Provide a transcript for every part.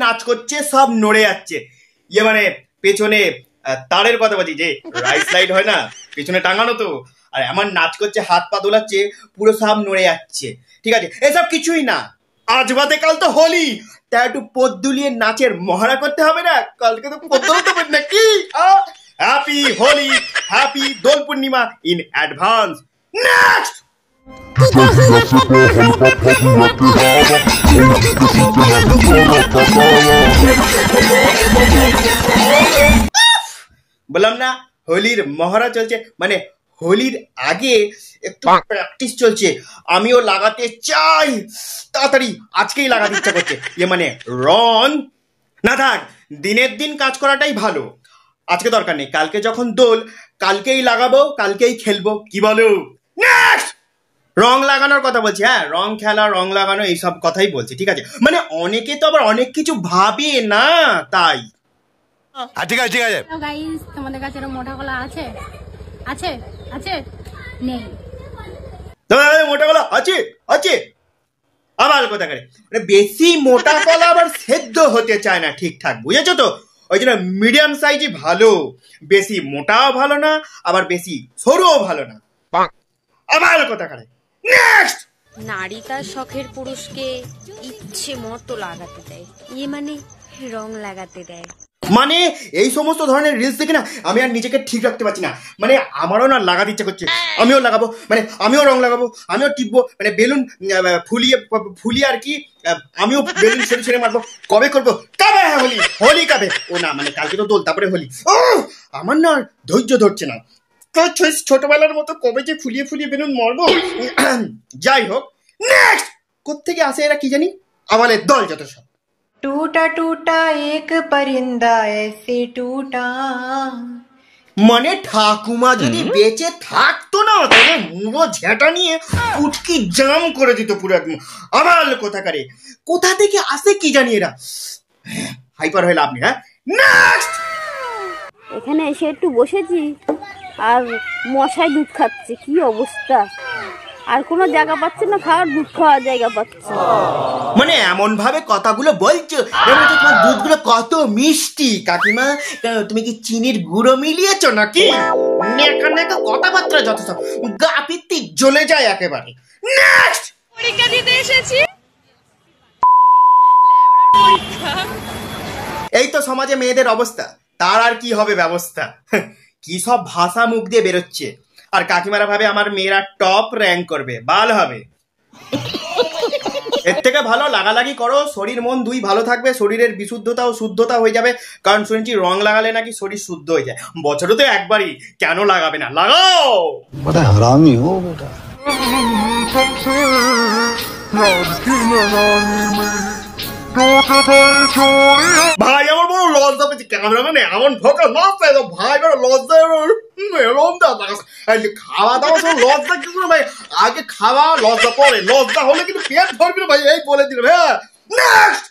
নাচ করছে, সব নড়ে যাচ্ছে। মানে পেছনে তারের কথা বলছি, যে রাইস লাইট হয় না পেছনে টাঙানো, তো আর এমন নাচ করছে, হাত পা দোলাচ্ছে, পুরো সব নড়ে যাচ্ছে। ঠিক আছে, এসব কিছুই না, আজ বাদে কাল তো হোলি, তাই একটু পদ দুলিয়ে নাচের মহড়া করতে হবে না? কালকে তো পদ দুলতে হবে নাকি? Happy Holi, happy Dol Purnima in advance. Next বললাম না হোলির মহড়া চলছে, মানে হোলির আগে একটু প্র্যাকটিস চলছে। আমিও লাগাতে চাই, তাড়াতাড়ি আজকেই লাগাতে ইচ্ছা করছে। মানে রং না থাক, দিনের দিন কাজ করাটাই ভালো। আজকে দরকার নেই, কালকে যখন দোল, কালকেই লাগাবো, কালকেই খেলবো, কি বলো? নেক্সট রং লাগানোর কথা বলছি, হ্যাঁ, রং খেলা, রং লাগানো, এইসব কথাই বলছি। ঠিক আছে, মানে অনেকে তো আবার অনেক কিছু ভাবে না, তাই। ঠিক আছে, ঠিক আছে। গাইস, তোমাদের কাছে এরকম মোটা কলা আছে? আছে? আছে? নেই। তোমাদের মোটা কলা আছে? আছে? আবার কথা করে, মানে বেশি মোটা কলা আবার সেদ্ধ হতে চায় না ঠিকঠাক, বুঝেছো তো? ওই জন্য মিডিয়াম সাইজই ভালো, বেশি মোটাও ভালো না, আবার বেশি সরুও ভালো না। আবার কথা করে। নেক্সট নারী তার শখের পুরুষকে ইচ্ছে মতো লাগাতে দেয়, মানে রং লাগাতে দেয়। মানে এই সমস্ত ধরনের রিলস দেখে না আমি আর নিজেকে ঠিক রাখতে পারছি না। মানে আমারও না লাগাতে ইচ্ছা করছে, আমিও লাগাবো, মানে আমিও রং লাগাবো, আমিও টিপবো, মানে বেলুন ফুলিয়ে আর কি, আমিও বেলুন ছেড়ে মারবো। কবে করবো? কবে হোলি? হোলি কবে? ও না, মানে কালকে তো দোল, তারপরে হোলি। আমার না ধৈর্য ধরছে না, ছোটবেলার মতো কবে যে ফুলিয়ে বেলুন মারবো। যাই হোক, নেক্সট কোত্থেকে আসে এরা কি জানি, আমাদের দল যত সব। टूटा टूटा एक परिंदा ऐसे टूटा। মানে ঠাকুমা যদি বেঁচে থাকতো না, তবে মুড়ো ঝেঁটা নিয়ে উটকি জাম করে দিত পুরো একদম। আবার কোথাকারে, কোথা থেকে আসে কি জানি এরা, হাইপার হয়ে লাভ নেই। হ্যাঁ, নেক্সট এখানে এসে একটু বসেছি আর মশায় দুধ খাচ্ছে, কি অবস্থা! আর কোনো জায়গা পাচ্ছে না খাওয়ার, দুধ খাওয়ার জায়গা পাচ্ছে। মানে এমন ভাবে কথাগুলো বলছো, তোমার দুধগুলো কত মিষ্টি। কাকিমা, তুমি কি চিনির গুঁড়ো মিলিয়েছো নাকি? নেকা নেকা কথাবার্তা যত সব, গা পিত্তি জ্বলে যায় একেবারে। নেক্সট পরীক্ষা দিতে এসেছি। এই তো সমাজে মেয়েদের অবস্থা, তার আর কি হবে ব্যবস্থা? কি সব ভাষা মুখ দিয়ে বেরোচ্ছে, আর কাকিমারা ভাবে আমার মেয়েরা টপ র্যাঙ্ক করবে, ভালো হবে। এর থেকে ভালো লাগালাগি করো, শরীর মন দুই ভালো থাকবে, শরীরের বিশুদ্ধতা ও শুদ্ধতা হয়ে যাবে। কারণ শুনেছি রং লাগালে নাকি শরীর শুদ্ধ হয়ে যায়। বছরে তো একবারই, কেন লাগাবে না, লাগাও। বড় হারামি হো বেটা। ভাই আমার বড় লজ্জা পেয়েছে, ক্যামেরাম্যান এমন ফোকাস মারছে, ভাই বড় লজ্জা। খাওয়া দাওয়া সব লজ্জা কিছু না ভাই, আগে খাওয়া লজ্জা পরে, লজ্জা হলে কিন্তু পেট ভরবে না ভাই, এই বলে দিলাম। হ্যাঁ, নেক্সট।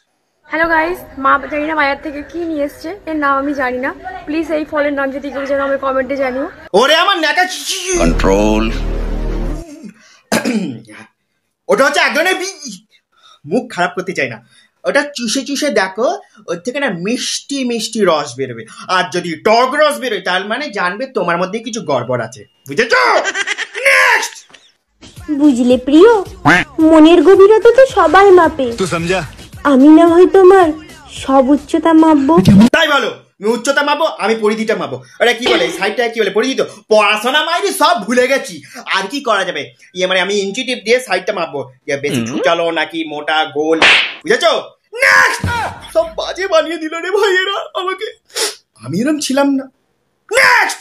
হ্যালো গাইস, মা জানি না বাজার থেকে কি নিয়ে এসছে, এর নাম আমি জানি না। প্লিজ এই ফলের নাম যদি কেউ জানো আমি কমেন্টে জানিও। ওরে আমার নাকা কন্ট্রোল। ওটা হচ্ছে এক ধরনের মুখ খারাপ করতে চাই না, ওটা চুষে দেখো, ওর থেকে না মিষ্টি মিষ্টি রস বেরোবে। আর যদি টক রস বেরোয়, তার মানে জানবে তোমার মধ্যে কিছু গড়বড় আছে, বুঝেছো? নেক্সট বুঝলে প্রিয়, মনের গভীরতা তো সবাই মাপে, তুই সমঝা? আমি না হয় তোমার সব উচ্চতা মাপবো। তাই বলো, আমি উচ্চতা মাপো, আমি পরিধিটা মাপো। ওরা কি বলে, সাইডটা কি বলে, পরিধি তো? পড়াশোনা মাইরি সব ভুলে গেছি, আর কি করা যাবে? মানে আমি ইঞ্চি টিপ দিয়ে সাইডটা মাপবো, বেশি ছুটালো নাকি মোটা গোল, বুঝেছো? নেক্সট সব বাজে বানিয়ে দিল রে ভাই এরা আমাকে, আমি এরকম ছিলাম না। নেক্সট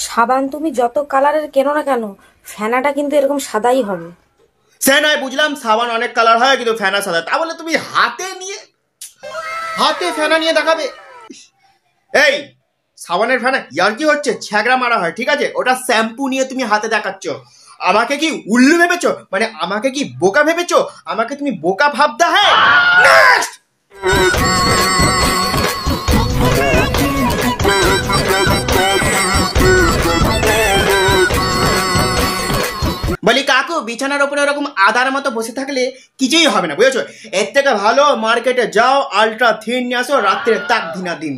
সাবান তুমি যত কালারের কেনো না কেন, ফেনাটা কিন্তু এরকম সাদাই হবে। সে নয় বুঝলাম, সাবান অনেক কালার হয়, কিন্তু ফেনা সাদা। তা বলে তুমি হাতে ফেনা নিয়ে দেখাবে? এই সাবানের ফেনা ইয়ার কি হচ্ছে, ছ্যাগড়া মারা হয়, ঠিক আছে? ওটা শ্যাম্পু নিয়ে তুমি হাতে দেখাচ্ছ। আমাকে কি উল্লু ভেবেছো? মানে আমাকে কি বোকা ভেবেছো? আমাকে তুমি বোকা ভাবদা? হ্যাঁ, নেক্সট বলি কাকু বিছানার উপরে ওরকম আদার মতো বসে থাকলে কিছুই হবে না, বুঝেছো? এর থেকে ভালো মার্কেটে যাও, আলট্রা থিন নিয়ে আসো, রাত্রে তাক ধিনা দিন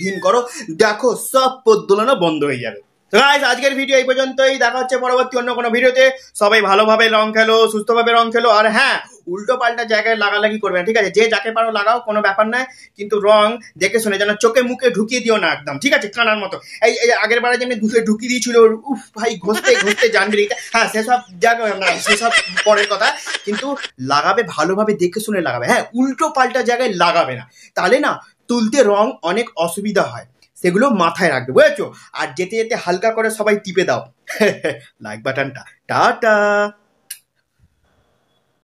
ধিন করো, দেখো সব পথ দোলানো বন্ধ হয়ে যাবে। তো গাইস, আজকের ভিডিও এই পর্যন্তই। দেখা হচ্ছে পরবর্তী অন্য কোনো ভিডিওতে। সবাই ভালোভাবে রং খেলো, সুস্থভাবে রং খেলো, আর হ্যাঁ, উল্টো পাল্টা জায়গায় লাগালাগি করবে না, ঠিক আছে? যে যাকে পারো লাগাও, কোনো ব্যাপার নয়, কিন্তু রং দেখে শুনে যেন চোখে মুখে ঢুকিয়ে দিও না একদম, ঠিক আছে? কানার মতো। এই আগের বারে যেমনি ঢুকিয়ে দিয়েছিল, উফ ভাই, ঘষতে জানবি। হ্যাঁ, সেসব জায়গা না, সেসব পরের কথা, কিন্তু লাগাবে ভালোভাবে দেখে শুনে লাগাবে। হ্যাঁ, উল্টো পাল্টা জায়গায় লাগাবে না, তাহলে না তুলতে রং অনেক অসুবিধা হয়, সেগুলো মাথায় রাখবে, বুঝেছো? আর যেতে যেতে হালকা করে সবাই টিপে দাও লাইক বাটনটা। টাটা।